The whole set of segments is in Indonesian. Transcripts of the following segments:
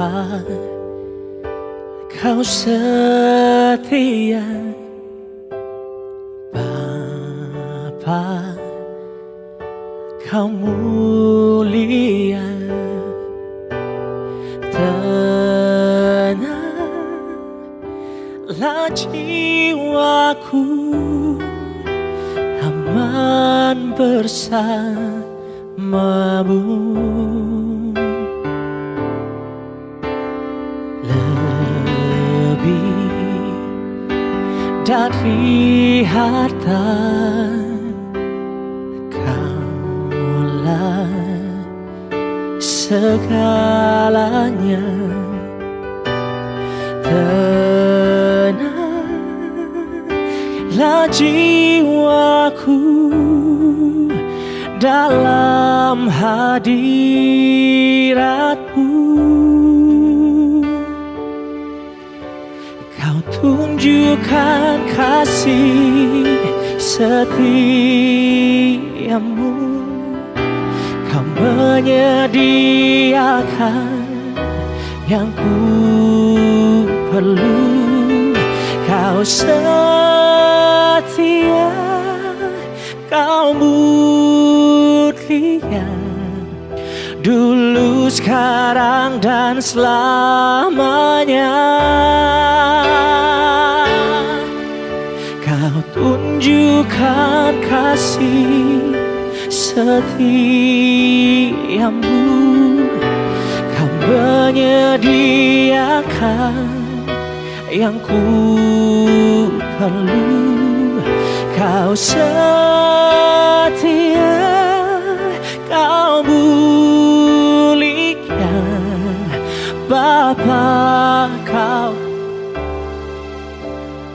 Bapa, Kau setia. Bapa, Kau mulia. Tenanglah jiwaku, aman bersamamu. Lebih dari harta, Kaulah segalanya. Tenanglah jiwaku dalam hadirat-Mu. Kau tunjukkan kasih setiamu. Kau menyediakan yang ku perlu. Kau setia, Kau mulia, dulu, sekarang, dan selamanya. Kau tunjukkan kasih setiamu. Kau menyediakan yang ku perlu. Kau setia, Kau mulia, Bapa, Kau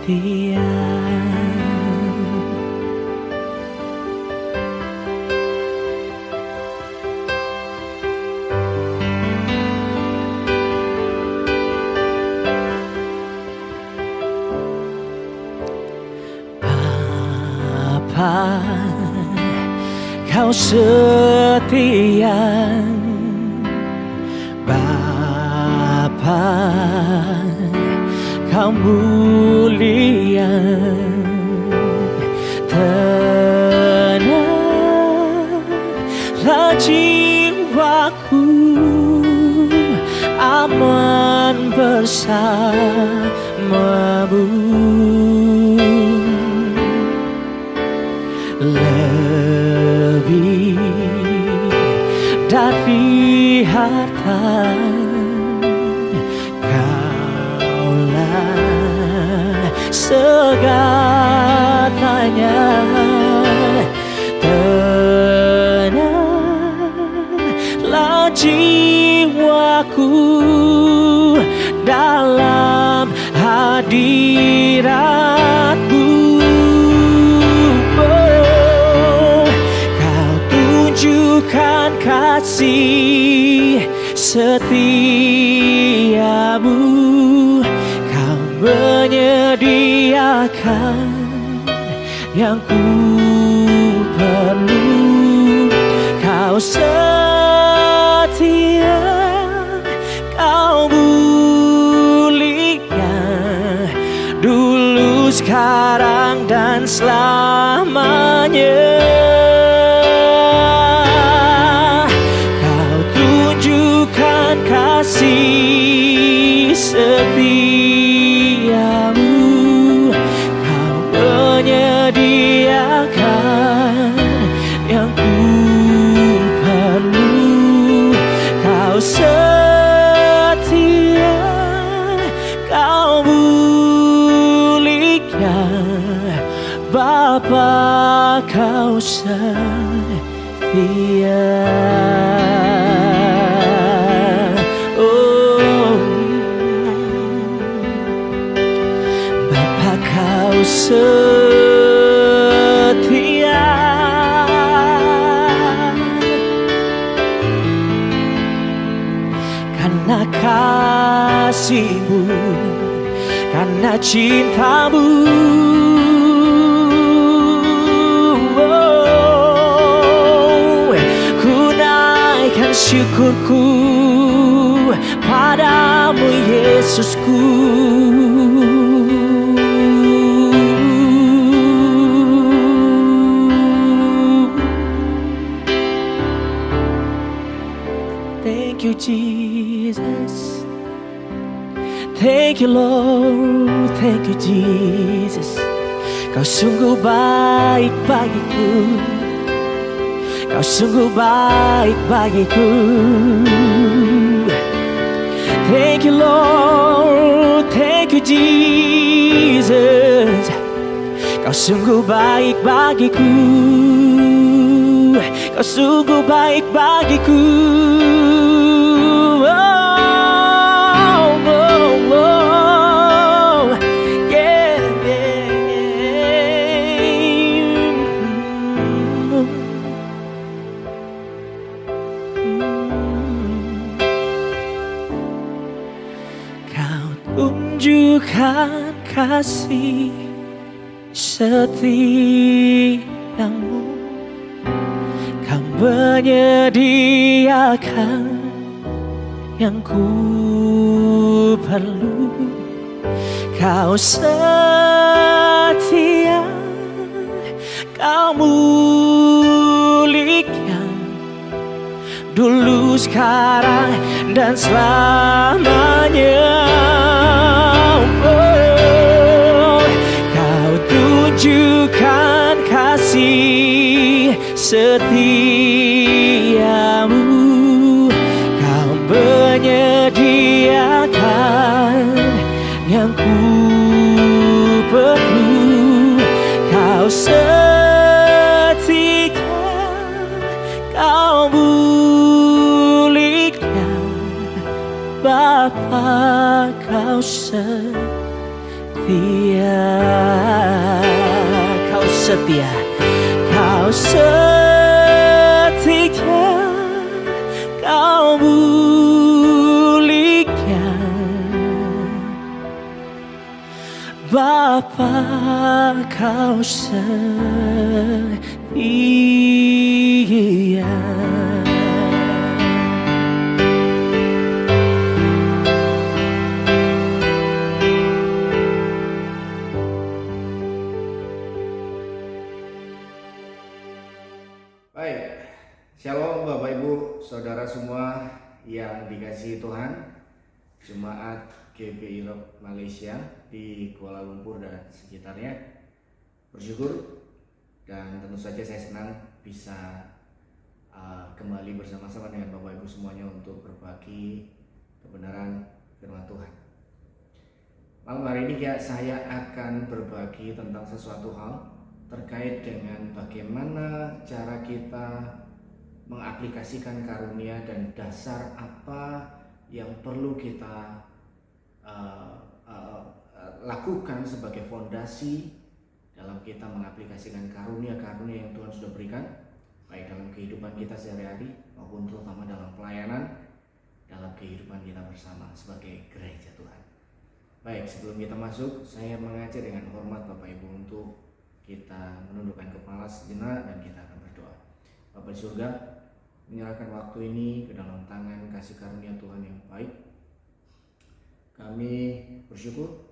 setia. Bapa, Kau setia. Bapa, Kau mulia. Tenanglah jiwaku, aman bersamamu. Lebih dari harta, Kaulah segalanya. Tenanglah jiwaku dalam hadirat-Mu. Tunjukkan kasih setiamu. Kau menyediakan yang ku perlu. Kau setia, Kau mulia, dulu, sekarang, dan selamanya. Kasih setiamu. Kau menyediakan yang ku perlu. Kau setia, Kau mulia, Bapa, Kau setia. Kau setia. Karena kasih-Mu, karena cinta-Mu, ku naikkan syukurku pada Yesusku. Thank you Jesus. Thank you Lord. Thank you Jesus. Kau sungguh baik bagiku. Kau sungguh baik bagiku. Thank you Lord. Thank you Jesus. Kau sungguh baik bagiku. Kau sungguh baik bagiku. Oh, oh, oh. Yeah, Kau tunjukkan kasih setiamu. Kau menyediakan yang ku perlu. Kau setia, kau mulia, dulu, sekarang, dan selamanya. Oh, kau tunjukkan kasih setiamu. Kau menyediakan yang ku perlu. Kau setia, kau mulia, Bapa, kau setia. Kau setia, kau setia, kau mulia, Bapa, kau setia. Baik, Shalom Bapak Ibu Saudara semua yang dikasihi Tuhan. Jemaat GBI Rock Malaysia di Kuala Lumpur dan sekitarnya, bersyukur dan tentu saja saya senang bisa kembali bersama-sama dengan Bapak Ibu semuanya untuk berbagi kebenaran firman Tuhan. Malam hari ini saya akan berbagi tentang sesuatu hal terkait dengan bagaimana cara kita mengaplikasikan karunia dan dasar apa yang perlu kita lakukan sebagai fondasi dalam kita mengaplikasikan karunia-karunia yang Tuhan sudah berikan, baik dalam kehidupan kita sehari-hari maupun terutama dalam pelayanan, dalam kehidupan kita bersama sebagai gereja Tuhan. Baik, sebelum kita masuk, saya mengajak dengan hormat Bapak Ibu untuk kita menundukkan kepala sejenak dan kita akan berdoa. Bapa di surga, menyerahkan waktu ini ke dalam tangan kasih karunia Tuhan yang baik. Kami bersyukur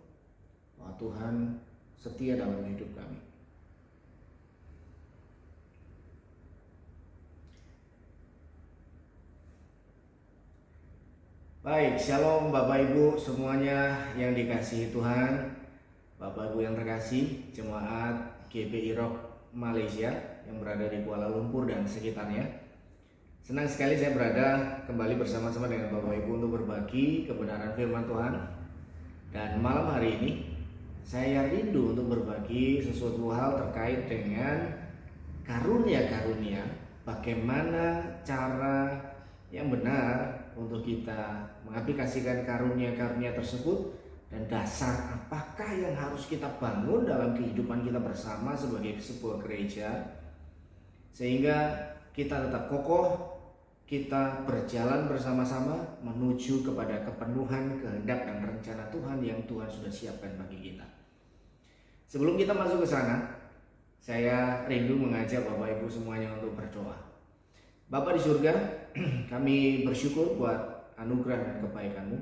bahwa Tuhan setia dalam hidup kami. Baik, shalom Bapak Ibu semuanya yang dikasihi Tuhan. Bapak Ibu yang terkasih, jemaat GBI Rock Malaysia yang berada di Kuala Lumpur dan sekitarnya. Senang sekali saya berada kembali bersama-sama dengan Bapak Ibu untuk berbagi kebenaran firman Tuhan. Dan malam hari ini saya rindu untuk berbagi sesuatu hal terkait dengan karunia-karunia, bagaimana cara yang benar untuk kita mengaplikasikan karunia-karunia tersebut, dan dasar apakah yang harus kita bangun dalam kehidupan kita bersama sebagai sebuah gereja, sehingga kita tetap kokoh, kita berjalan bersama-sama menuju kepada kepenuhan kehendak dan rencana Tuhan yang Tuhan sudah siapkan bagi kita. Sebelum kita masuk ke sana, saya rindu mengajak Bapak Ibu semuanya untuk berdoa. Bapa di surga, kami bersyukur buat anugerah dan kebaikan-Mu.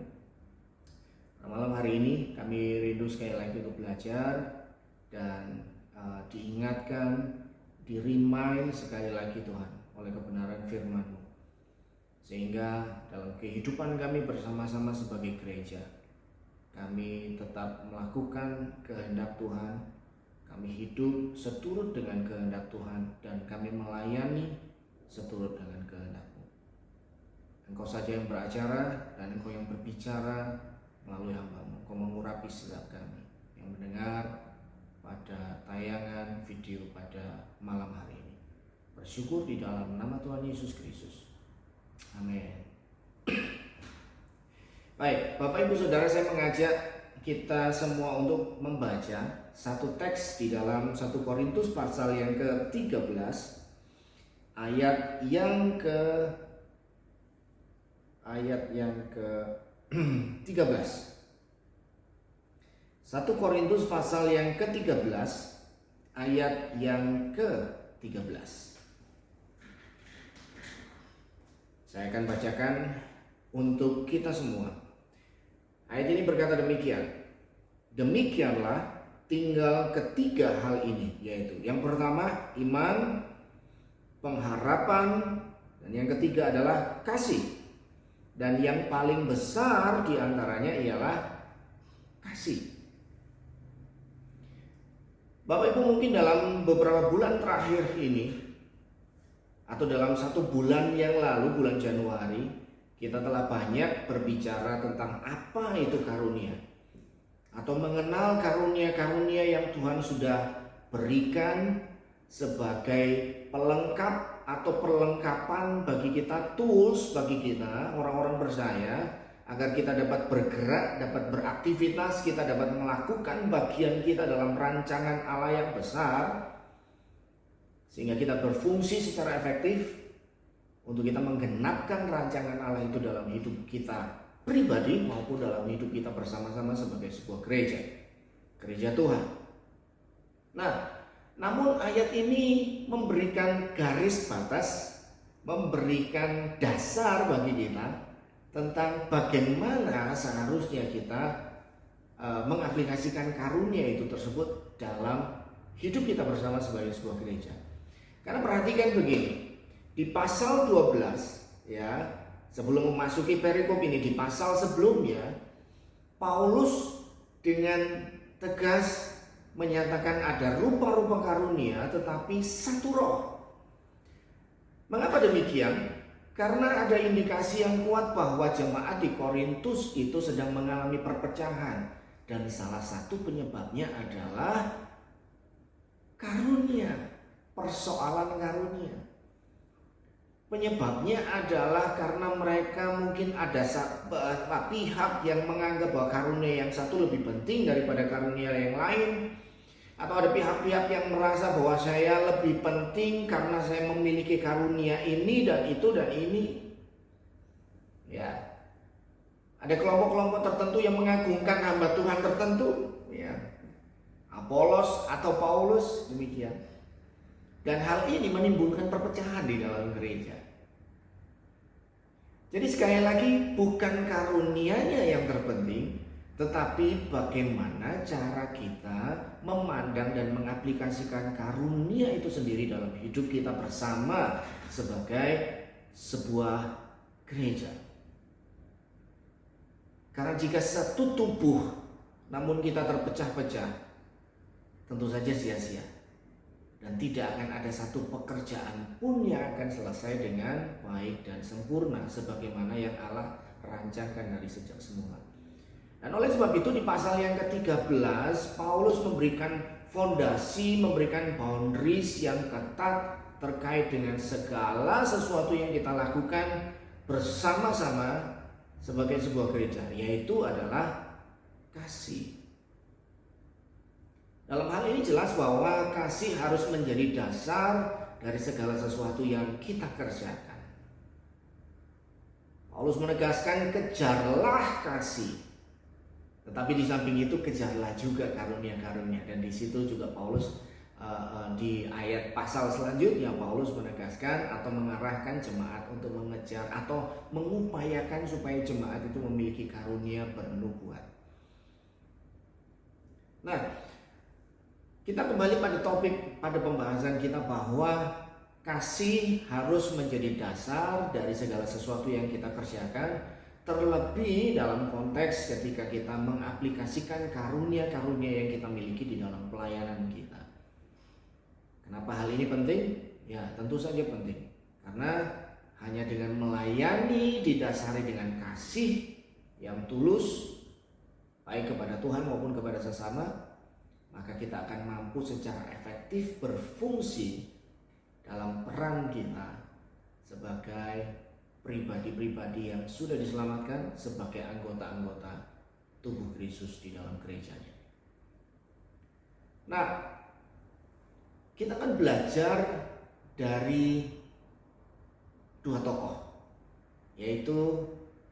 Malam hari ini kami rindu sekali lagi untuk belajar dan diingatkan, di-remind sekali lagi Tuhan oleh kebenaran firman-Mu. Sehingga dalam kehidupan kami bersama-sama sebagai gereja, kami tetap melakukan kehendak Tuhan, kami hidup seturut dengan kehendak Tuhan, dan kami melayani seturut dengan kehendak-Mu. Engkau saja yang beracara dan Engkau yang berbicara melalui hamba-Mu. Engkau mengurapi setiap kami yang mendengar pada tayangan video pada malam hari ini. Bersyukur di dalam nama Tuhan Yesus Kristus. Amin. Baik, Bapak Ibu Saudara, saya mengajak kita semua untuk membaca satu teks di dalam 1 Korintus pasal yang ke-13 ayat yang ke-13. 1 Korintus pasal yang ke-13 ayat yang ke-13. Saya akan bacakan untuk kita semua. Ayat ini berkata demikian. Demikianlah tinggal ketiga hal ini, yaitu yang pertama iman, pengharapan, dan yang ketiga adalah kasih. Dan yang paling besar diantaranya ialah kasih. Bapak Ibu, mungkin dalam beberapa bulan terakhir ini, atau dalam 1 bulan yang lalu, bulan Januari, kita telah banyak berbicara tentang apa itu karunia, atau mengenal karunia-karunia yang Tuhan sudah berikan sebagai pelengkap atau perlengkapan bagi kita, tools bagi kita orang-orang percaya, agar kita dapat bergerak, dapat beraktivitas, kita dapat melakukan bagian kita dalam rancangan Allah yang besar, sehingga kita berfungsi secara efektif untuk kita menggenapkan rancangan Allah itu dalam hidup kita pribadi maupun dalam hidup kita bersama-sama sebagai sebuah gereja Tuhan. Nah, namun ayat ini memberikan garis batas, memberikan dasar bagi kita tentang bagaimana seharusnya kita mengaplikasikan karunia itu tersebut dalam hidup kita bersama sebagai sebuah gereja. Karena perhatikan begini, di pasal 12 ya, sebelum memasuki perikop ini, di pasal sebelumnya Paulus dengan tegas menyatakan ada rupa-rupa karunia tetapi satu roh. Mengapa demikian? Karena ada indikasi yang kuat bahwa jemaat di Korintus itu sedang mengalami perpecahan, dan salah satu penyebabnya adalah karunia. Persoalan karunia. Penyebabnya adalah karena mereka mungkin ada pihak yang menganggap bahwa karunia yang satu lebih penting daripada karunia yang lain, atau ada pihak-pihak yang merasa bahwa saya lebih penting karena saya memiliki karunia ini dan itu dan ini. Ya. Ada kelompok-kelompok tertentu yang mengagungkan hamba Tuhan tertentu, ya. Apolos atau Paulus, demikian. Dan hal ini menimbulkan perpecahan di dalam gereja. Jadi sekali lagi, bukan karunianya yang terpenting, tetapi bagaimana cara kita memandang dan mengaplikasikan karunia itu sendiri dalam hidup kita bersama sebagai sebuah gereja. Karena jika satu tubuh namun kita terpecah-pecah, tentu saja sia-sia. Dan tidak akan ada satu pekerjaan pun yang akan selesai dengan baik dan sempurna sebagaimana yang Allah rancangkan dari sejak semula. Dan oleh sebab itu di pasal yang ke-13 Paulus memberikan fondasi, memberikan boundaries yang ketat terkait dengan segala sesuatu yang kita lakukan bersama-sama sebagai sebuah gereja, yaitu adalah kasih. Dalam hal ini jelas bahwa kasih harus menjadi dasar dari segala sesuatu yang kita kerjakan. Paulus menegaskan kejarlah kasih, tetapi di samping itu kejarlah juga karunia-karunia. Dan di situ juga Paulus di ayat pasal selanjutnya Paulus menegaskan atau mengarahkan jemaat untuk mengejar atau mengupayakan supaya jemaat itu memiliki karunia bernubuat. Nah, kita kembali pada topik pada pembahasan kita bahwa kasih harus menjadi dasar dari segala sesuatu yang kita kerjakan, terlebih dalam konteks ketika kita mengaplikasikan karunia-karunia yang kita miliki di dalam pelayanan kita. Kenapa hal ini penting? Ya, tentu saja penting. Karena hanya dengan melayani didasari dengan kasih yang tulus, baik kepada Tuhan maupun kepada sesama, maka kita akan mampu secara efektif berfungsi dalam peran kita sebagai pribadi-pribadi yang sudah diselamatkan sebagai anggota-anggota tubuh Kristus di dalam gerejanya. Nah, kita akan belajar dari dua tokoh, yaitu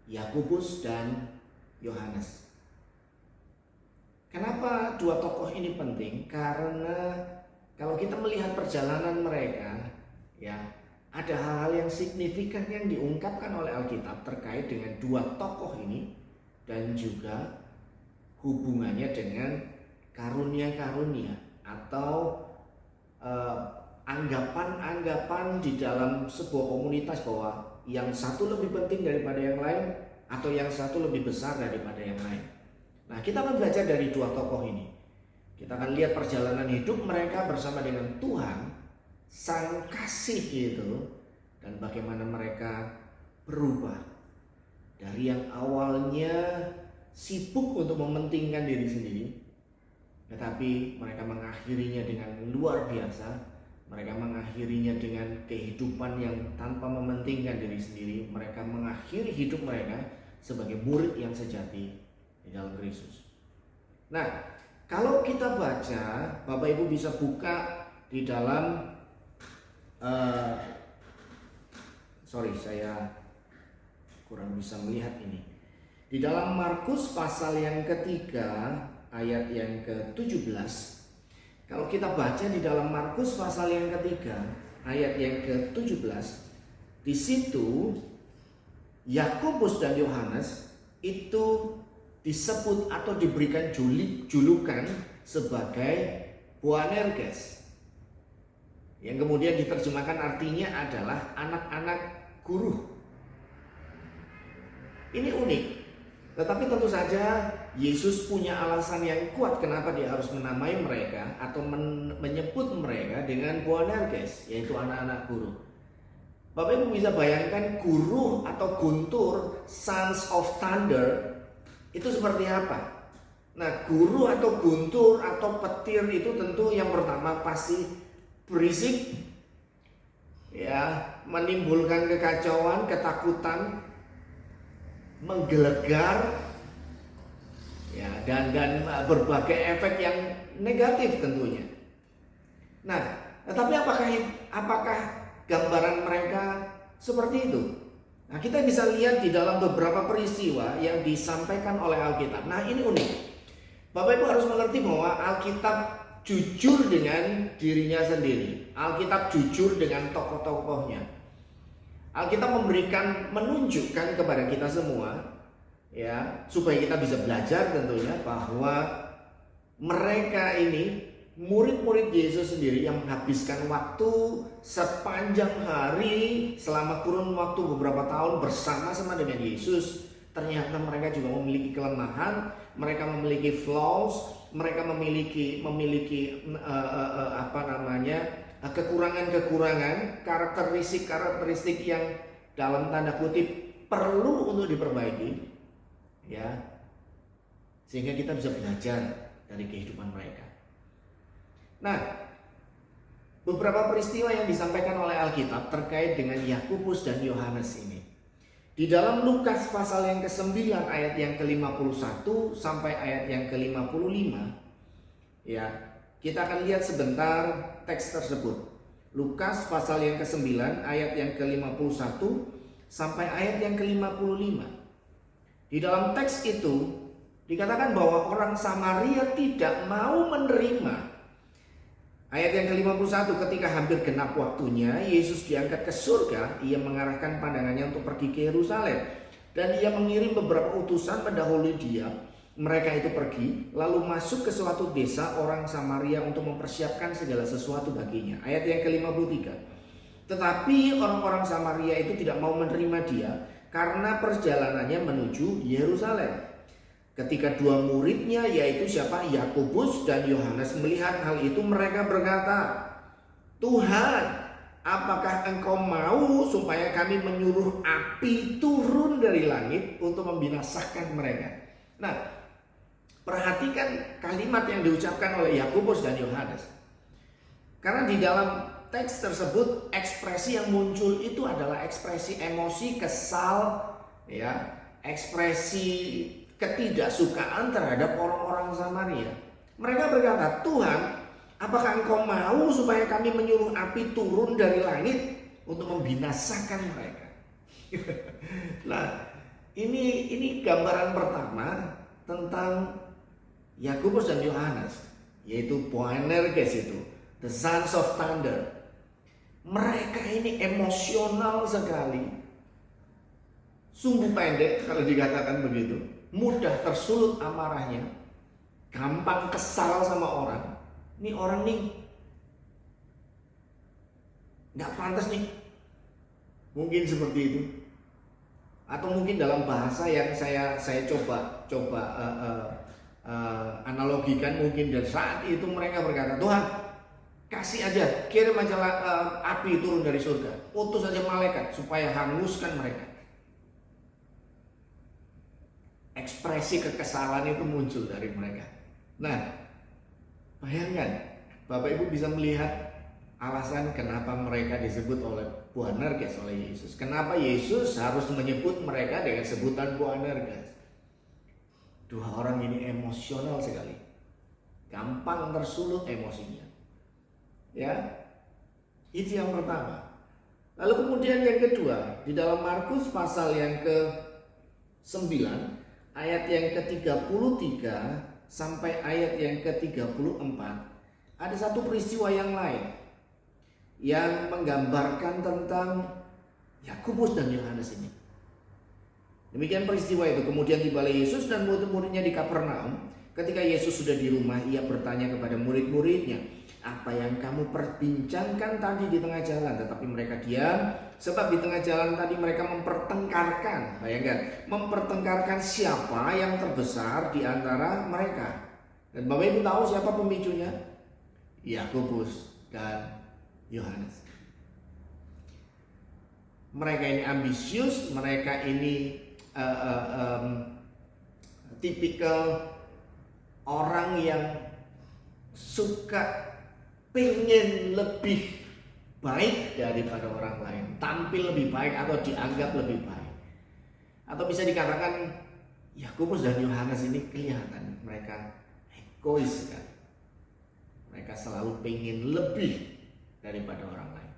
Yakobus dan Yohanes. Kenapa dua tokoh ini penting? Karena kalau kita melihat perjalanan mereka, ya, ada hal-hal yang signifikan yang diungkapkan oleh Alkitab terkait dengan dua tokoh ini dan juga hubungannya dengan karunia-karunia atau anggapan-anggapan di dalam sebuah komunitas bahwa yang satu lebih penting daripada yang lain atau yang satu lebih besar daripada yang lain. Nah, kita akan belajar dari dua tokoh ini. Kita akan lihat perjalanan hidup mereka bersama dengan Tuhan, Sang Kasih itu, dan bagaimana mereka berubah dari yang awalnya sibuk untuk mementingkan diri sendiri, tetapi mereka mengakhirinya dengan luar biasa. Mereka mengakhirinya dengan kehidupan yang tanpa mementingkan diri sendiri. Mereka mengakhiri hidup mereka sebagai murid yang sejati di dalam Kristus. Nah, kalau kita baca, Bapak Ibu bisa buka di dalam saya kurang bisa melihat ini. Di dalam Markus pasal yang ketiga ayat yang ke-17. Kalau kita baca di dalam Markus pasal yang ketiga ayat yang ke-17, di situ Yakobus dan Yohanes itu disebut atau diberikan julukan sebagai Boanerges, yang kemudian diterjemahkan artinya adalah anak-anak guru. Ini unik, tetapi tentu saja Yesus punya alasan yang kuat kenapa dia harus menamai mereka atau menyebut mereka dengan Boanerges, yaitu anak-anak guru. Bapak Ibu bisa bayangkan guru atau guntur, sons of thunder, itu seperti apa? Nah, guru atau guntur atau petir itu tentu yang pertama pasti berisik, ya, menimbulkan kekacauan, ketakutan, menggelegar, ya, dan berbagai efek yang negatif tentunya. Nah, tetapi apakah gambaran mereka seperti itu? Nah, kita bisa lihat di dalam beberapa peristiwa yang disampaikan oleh Alkitab. Nah, ini unik. Bapak Ibu harus mengerti bahwa Alkitab jujur dengan dirinya sendiri. Alkitab jujur dengan tokoh-tokohnya. Alkitab menunjukkan kepada kita semua, ya, supaya kita bisa belajar tentunya bahwa mereka ini murid-murid Yesus sendiri yang menghabiskan waktu sepanjang hari selama kurun waktu beberapa tahun bersama-sama dengan Yesus. Ternyata mereka juga memiliki kelemahan, mereka memiliki flaws, mereka memiliki kekurangan-kekurangan, karakteristik yang dalam tanda kutip perlu untuk diperbaiki, ya, sehingga kita bisa belajar dari kehidupan mereka. Nah, beberapa peristiwa yang disampaikan oleh Alkitab terkait dengan Yakobus dan Yohanes ini. Di dalam Lukas pasal yang ke-9 ayat yang ke-51 sampai ayat yang ke-55, ya, kita akan lihat sebentar teks tersebut. Lukas pasal yang ke-9 ayat yang ke-51 sampai ayat yang ke-55. Di dalam teks itu dikatakan bahwa orang Samaria tidak mau menerima. Ayat yang ke-51, ketika hampir genap waktunya Yesus diangkat ke surga, ia mengarahkan pandangannya untuk pergi ke Yerusalem, dan ia mengirim beberapa utusan mendahului dia mereka itu pergi lalu masuk ke suatu desa orang Samaria untuk mempersiapkan segala sesuatu baginya. Ayat yang ke-53. Tetapi orang-orang Samaria itu tidak mau menerima dia karena perjalanannya menuju Yerusalem. Ketika dua muridnya yaitu siapa? Yakobus dan Yohanes melihat hal itu, mereka berkata, "Tuhan, apakah engkau mau supaya kami menyuruh api turun dari langit untuk membinasakan mereka?" Nah, perhatikan kalimat yang diucapkan oleh Yakobus dan Yohanes. Karena di dalam teks tersebut ekspresi yang muncul itu adalah ekspresi emosi kesal, ya, ekspresi ketidaksukaan terhadap orang-orang Samaria. Mereka berkata, "Tuhan, apakah engkau mau supaya kami menyuruh api turun dari langit untuk membinasakan mereka?" Nah, ini gambaran pertama tentang Yakobus dan Yohanes, yaitu Boanerges itu, the sons of thunder. Mereka ini emosional sekali. Sumbu pendek kalau dikatakan begitu. Mudah tersulut amarahnya, gampang kesal sama orang. Ini orang nih nggak pantas nih, mungkin seperti itu. Atau mungkin dalam bahasa yang saya coba analogikan, mungkin dan saat itu mereka berkata, "Tuhan, kasih aja, kirim aja api turun dari surga, utus aja malaikat supaya hanguskan mereka." Ekspresi kekesalan itu muncul dari mereka. Nah, bayangkan, Bapak Ibu bisa melihat alasan kenapa mereka disebut oleh Boanerges oleh Yesus. Kenapa Yesus harus menyebut mereka dengan sebutan Boanerges? Dua orang ini emosional sekali, gampang tersulut emosinya. Ya, itu yang pertama. Lalu kemudian yang kedua, di dalam Markus pasal yang ke-9 ayat yang ke-33 sampai ayat yang ke-34, ada satu peristiwa yang lain yang menggambarkan tentang Yakobus dan Yohanes ini. Demikian peristiwa itu. Kemudian tibalah Yesus dan murid-muridnya di Kapernaum. Ketika Yesus sudah di rumah, ia bertanya kepada murid-muridnya, "Apa yang kamu perbincangkan tadi di tengah jalan?" Tetapi mereka diam, sebab di tengah jalan tadi mereka mempertengkarkan. Bayangkan, mempertengkarkan siapa yang terbesar di antara mereka. Dan Bapak Ibu tahu siapa pemicunya? Yakobus dan Yohanes. Mereka ini ambisius, mereka ini tipikal orang yang suka pengen lebih baik daripada orang lain, tampil lebih baik atau dianggap lebih baik. Atau bisa dikatakan Yakobus dan Yohanes ini kelihatan mereka egois sekali. Mereka selalu pengen lebih daripada orang lain.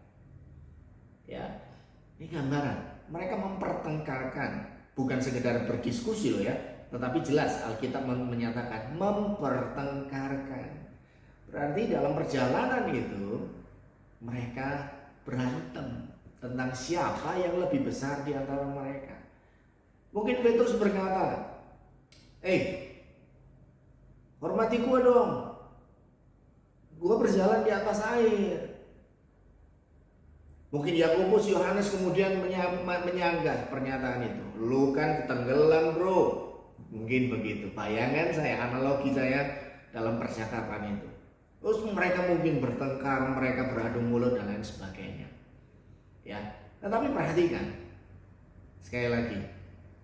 Ya, ini gambaran. Mereka mempertengkarkan, bukan sekedar berdiskusi loh ya, tetapi jelas Alkitab menyatakan mempertengkarkan. Berarti dalam perjalanan itu mereka berantem tentang siapa yang lebih besar di antara mereka. Mungkin Petrus berkata, hormati gua dong, gua berjalan di atas air." Mungkin Yakobus, Yohanes kemudian menyanggah pernyataan itu. "Lu kan ketenggelam bro." Mungkin begitu bayangan saya, analogi saya dalam percakapan itu. Terus mereka mungkin bertengkar, mereka beradu mulut dan lain sebagainya. Ya, tetapi perhatikan sekali lagi,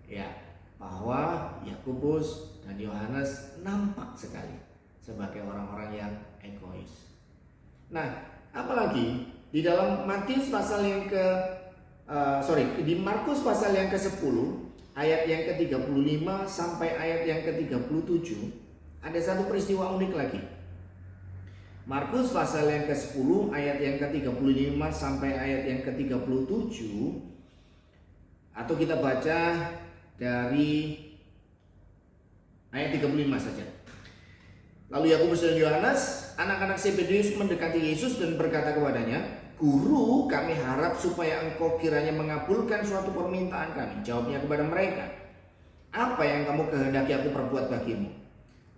ya, bahwa Yakobus dan Yohanes nampak sekali sebagai orang-orang yang egois. Nah, apalagi di dalam Matius pasal yang di Markus pasal yang ke-10 ayat yang ke-35 sampai ayat yang ke-37 ada satu peristiwa unik lagi. Markus pasal yang ke-10 ayat yang ke-35 sampai ayat yang ke-37, atau kita baca dari ayat 35 saja. Lalu Yakobus dan Yohanes, anak-anak Zebedeus, mendekati Yesus dan berkata kepadanya, "Guru, kami harap supaya engkau kiranya mengabulkan suatu permintaan kami." Jawabnya kepada mereka, apa yang kamu kehendaki aku perbuat bagimu?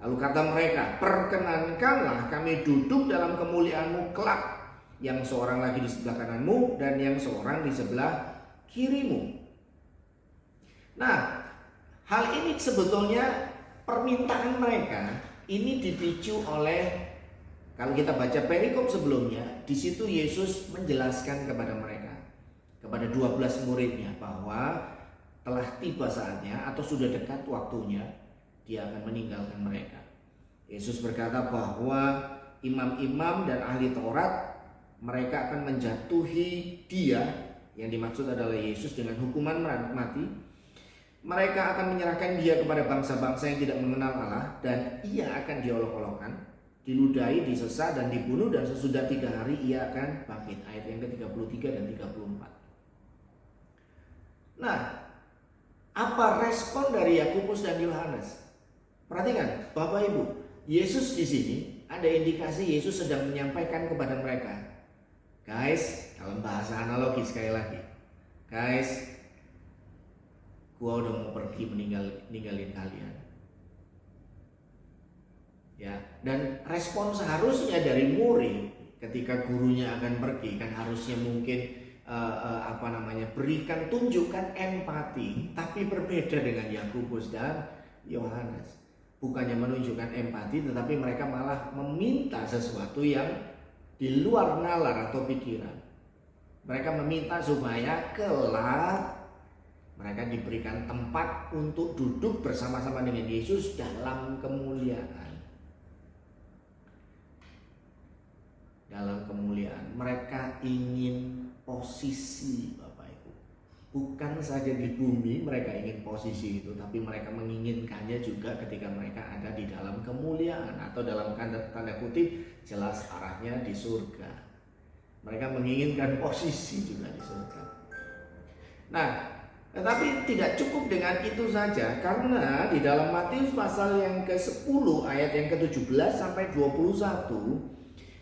Lalu kata mereka, perkenankanlah kami duduk dalam kemuliaanmu kelak, yang seorang lagi di sebelah kananmu dan yang seorang di sebelah kirimu. Nah, hal ini sebetulnya permintaan mereka ini dipicu oleh, kalau kita baca perikop sebelumnya, di situ Yesus menjelaskan kepada mereka, kepada 12 muridnya, bahwa telah tiba saatnya atau sudah dekat waktunya dia akan meninggalkan mereka. Yesus berkata bahwa imam-imam dan ahli Taurat, mereka akan menjatuhi dia, yang dimaksud adalah Yesus, dengan hukuman mati. Mereka akan menyerahkan dia kepada bangsa-bangsa yang tidak mengenal Allah, dan ia akan diolok-olokkan, diludahi, disesat dan dibunuh, dan sesudah 3 hari ia akan bangkit. Ayat yang ke-33 dan 34. Nah, apa respon dari Yakobus dan Yohanes? Perhatikan, Bapak Ibu, Yesus di sini ada indikasi Yesus sedang menyampaikan kepada mereka, guys, dalam bahasa analogi sekali lagi, guys, gua udah mau pergi ninggalin kalian. Ya, dan respon seharusnya dari murid ketika gurunya akan pergi, kan harusnya mungkin berikan, tunjukkan empati, tapi berbeda dengan Yakobus dan Yohanes. Bukannya menunjukkan empati, tetapi mereka malah meminta sesuatu yang di luar nalar atau pikiran. Mereka meminta supaya kelak mereka diberikan tempat untuk duduk bersama-sama dengan Yesus dalam kemuliaan. Dalam kemuliaan, mereka ingin posisi, Bapak Ibu. Bukan saja di bumi mereka ingin posisi itu, tapi mereka menginginkannya juga ketika mereka ada di dalam kemuliaan, atau dalam tanda kutip jelas arahnya di surga. Mereka menginginkan posisi juga di surga. Nah, tetapi tidak cukup dengan itu saja, karena di dalam Matius pasal yang ke-10 ayat yang ke-17 sampai 21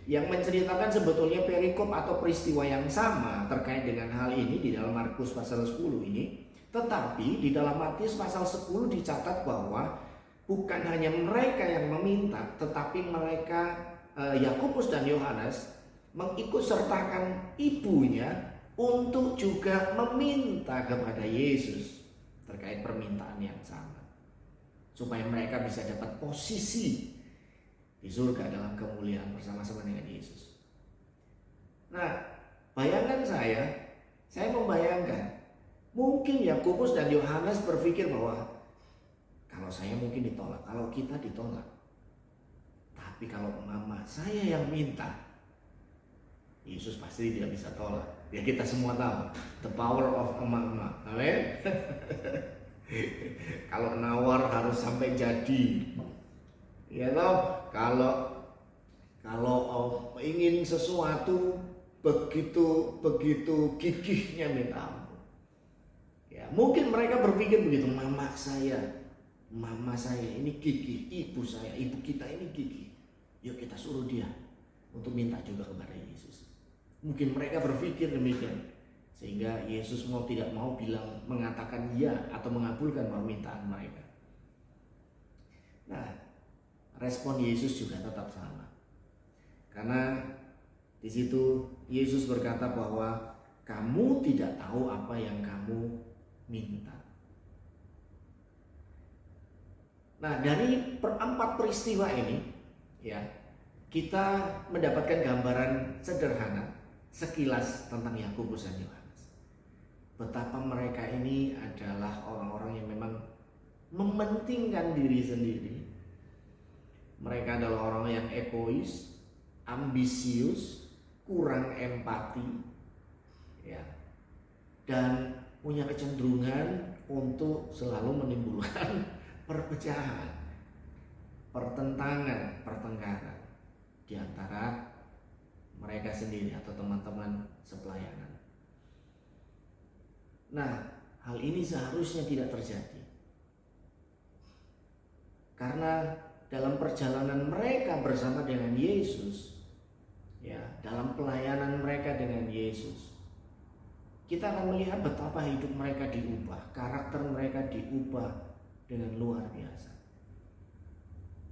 yang menceritakan sebetulnya perikop atau peristiwa yang sama terkait dengan hal ini di dalam Markus pasal 10 ini. Tetapi di dalam Matius pasal 10 dicatat bahwa bukan hanya mereka yang meminta, tetapi mereka, Yakobus dan Yohanes, mengikut sertakan ibunya untuk juga meminta kepada Yesus terkait permintaan yang sama, supaya mereka bisa dapat posisi di surga dalam kemuliaan bersama-sama dengan Yesus. Nah, bayangan saya membayangkan, mungkin Yakobus dan Yohanes berpikir bahwa kalau saya mungkin ditolak, kalau kita ditolak, tapi kalau mama saya yang minta, Yesus pasti tidak bisa tolak. Ya, kita semua tahu the power of emak-emak. Amin. Kalau nawar harus sampai jadi. Ya toh, kalau ingin sesuatu begitu gigihnya minta ampun. Ya, mungkin mereka berpikir begitu, mama saya ini gigih, ibu kita ini gigih. Yuk kita suruh dia untuk minta juga kepada Yesus. Mungkin mereka berpikir demikian, sehingga Yesus tidak mau mengatakan ya atau mengabulkan permintaan mereka. Nah, respon Yesus juga tetap sama. Karena di situ Yesus berkata bahwa kamu tidak tahu apa yang kamu minta. Nah, dari 4 peristiwa ini, ya, kita mendapatkan gambaran sederhana sekilas tentang Yakobus dan Yohanes. Betapa mereka ini adalah orang-orang yang memang mementingkan diri sendiri. Mereka adalah orang yang egois, ambisius, kurang empati, ya, dan punya kecenderungan untuk selalu menimbulkan perpecahan, pertengkaran di antara mereka sendiri atau teman-teman sepelayanan. Nah, hal ini seharusnya tidak terjadi, karena dalam perjalanan mereka bersama dengan Yesus, ya, dalam pelayanan mereka dengan Yesus, kita akan melihat betapa hidup mereka diubah, karakter mereka diubah, dengan luar biasa.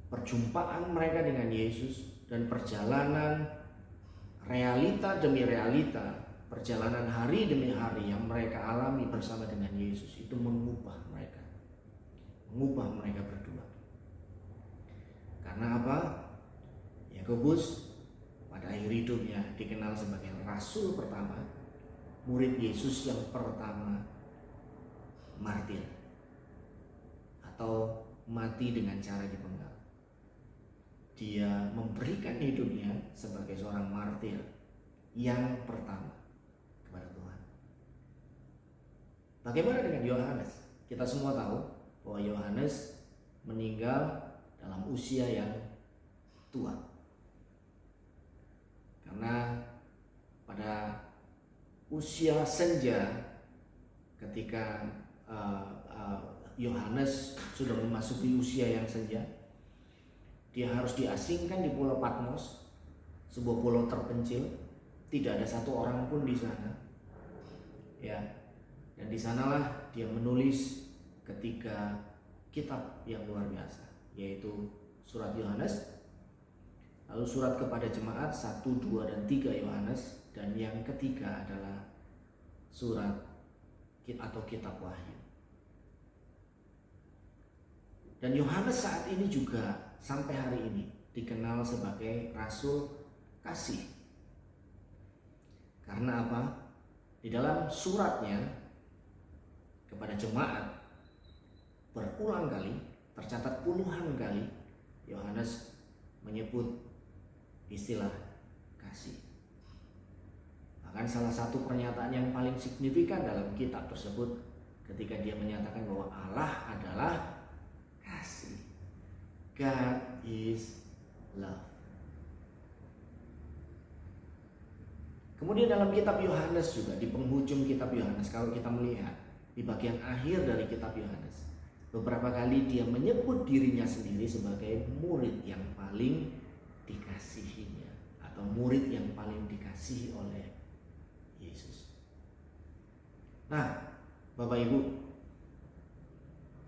Perjumpaan mereka dengan Yesus dan perjalanan realita demi realita, perjalanan hari demi hari yang mereka alami bersama dengan Yesus itu mengubah mereka berdua. Karena apa? Yakobus pada akhir hidupnya dikenal sebagai rasul pertama, murid Yesus yang pertama martir atau mati dengan cara dipenggal. Dia memberikan hidupnya sebagai seorang martir yang pertama kepada Tuhan. Bagaimana dengan Yohanes? Kita semua tahu bahwa Yohanes meninggal dalam usia yang tua. Karena pada usia senja ketika Yohanes sudah memasuki usia yang senja, dia harus diasingkan di Pulau Patmos, sebuah pulau terpencil, tidak ada satu orang pun di sana. Ya, dan di sanalah dia menulis ketiga kitab yang luar biasa, yaitu surat Yohanes, lalu surat kepada jemaat 1, 2, dan 3 Yohanes, dan yang ketiga adalah surat atau kitab Wahyu. Dan Yohanes saat ini juga sampai hari ini dikenal sebagai rasul kasih. Karena apa? Di dalam suratnya kepada jemaat berulang kali, tercatat puluhan kali, Yohanes menyebut istilah kasih. Bahkan salah satu pernyataan yang paling signifikan dalam kitab tersebut ketika dia menyatakan bahwa Allah adalah kasih. God is love. Kemudian dalam kitab Yohanes juga, di penghujung kitab Yohanes, kalau kita melihat di bagian akhir dari kitab Yohanes, beberapa kali dia menyebut dirinya sendiri sebagai murid yang paling dikasihinya, atau murid yang paling dikasihi oleh Yesus. Nah, Bapak Ibu,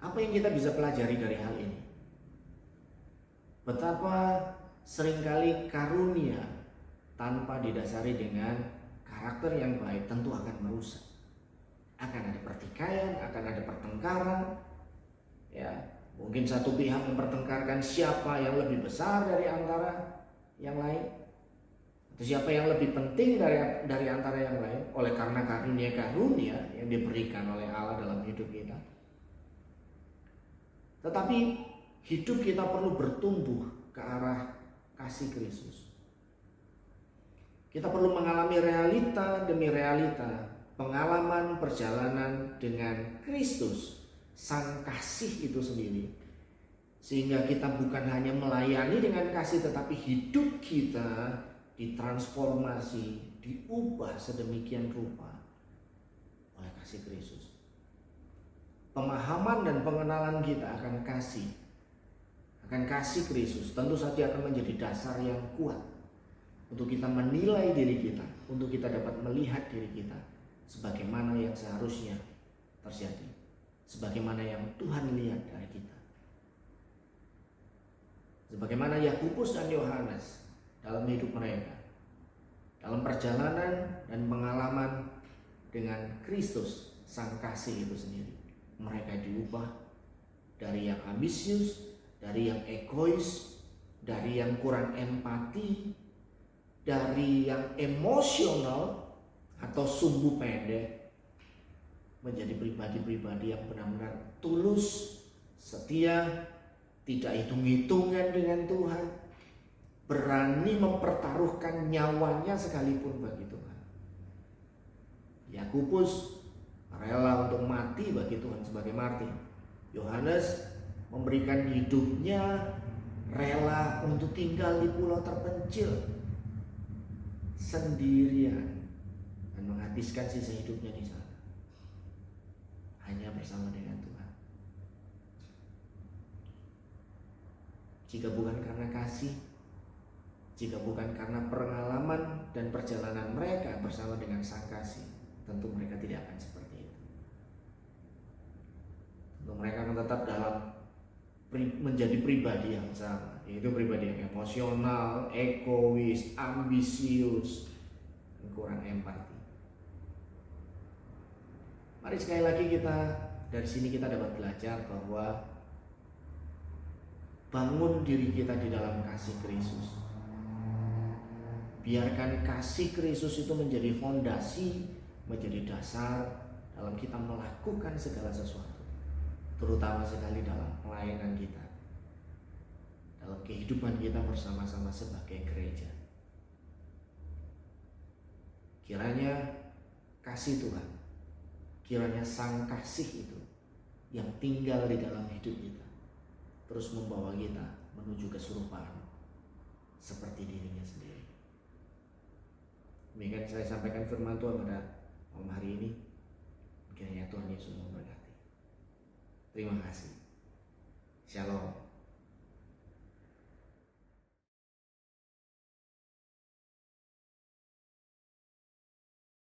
apa yang kita bisa pelajari dari hal ini? Betapa seringkali karunia tanpa didasari dengan karakter yang baik tentu akan merusak. Akan ada pertikaian, akan ada pertengkaran. Ya, mungkin satu pihak mempertengkarkan siapa yang lebih besar dari antara yang lain, atau siapa yang lebih penting dari antara yang lain, oleh karena karunia yang diberikan oleh Allah dalam hidup kita. Tetapi hidup kita perlu bertumbuh ke arah kasih Kristus. Kita perlu mengalami realita demi realita, pengalaman perjalanan dengan Kristus, Sang Kasih itu sendiri. Sehingga kita bukan hanya melayani dengan kasih, tetapi hidup kita ditransformasi, diubah sedemikian rupa oleh kasih Kristus. Pemahaman dan pengenalan kita akan kasih Kristus tentu saja akan menjadi dasar yang kuat untuk kita menilai diri kita, untuk kita dapat melihat diri kita sebagaimana yang seharusnya terjadi, sebagaimana yang Tuhan lihat dari kita. Sebagaimana Yakobus dan Yohanes dalam hidup mereka, dalam perjalanan dan pengalaman dengan Kristus, Sang Kasih itu sendiri, mereka diubah dari yang ambisius, dari yang egois, dari yang kurang empati, dari yang emosional atau sumbu pendek, menjadi pribadi-pribadi yang benar-benar tulus, setia, tidak hitung-hitungan dengan Tuhan, berani mempertaruhkan nyawanya sekalipun bagi Tuhan. Yakobus rela untuk mati bagi Tuhan sebagai martir. Yohanes memberikan hidupnya, rela untuk tinggal di pulau terpencil sendirian dan menghabiskan sisa hidupnya di sana hanya bersama dengan Tuhan. Jika bukan karena kasih, jika bukan karena pengalaman dan perjalanan mereka bersama dengan Sang Kasih, tentu mereka tidak akan seperti itu. mereka akan tetap menjadi pribadi yang sama, yaitu pribadi yang emosional, egois, ambisius, dan kurang empati. Mari sekali lagi dari sini kita dapat belajar bahwa bangun diri kita di dalam kasih Kristus. Biarkan kasih Kristus itu menjadi fondasi, menjadi dasar dalam kita melakukan segala sesuatu, terutama sekali dalam pelayanan kita, dalam kehidupan kita bersama-sama sebagai gereja. Kiranya kasih Tuhan, kiranya sang kasih itu yang tinggal di dalam hidup kita terus membawa kita menuju keserupaan seperti dirinya sendiri. Demikian saya sampaikan firman Tuhan pada malam hari ini. Kiranya Tuhan Yesus memberkati. Terima kasih. Shalom.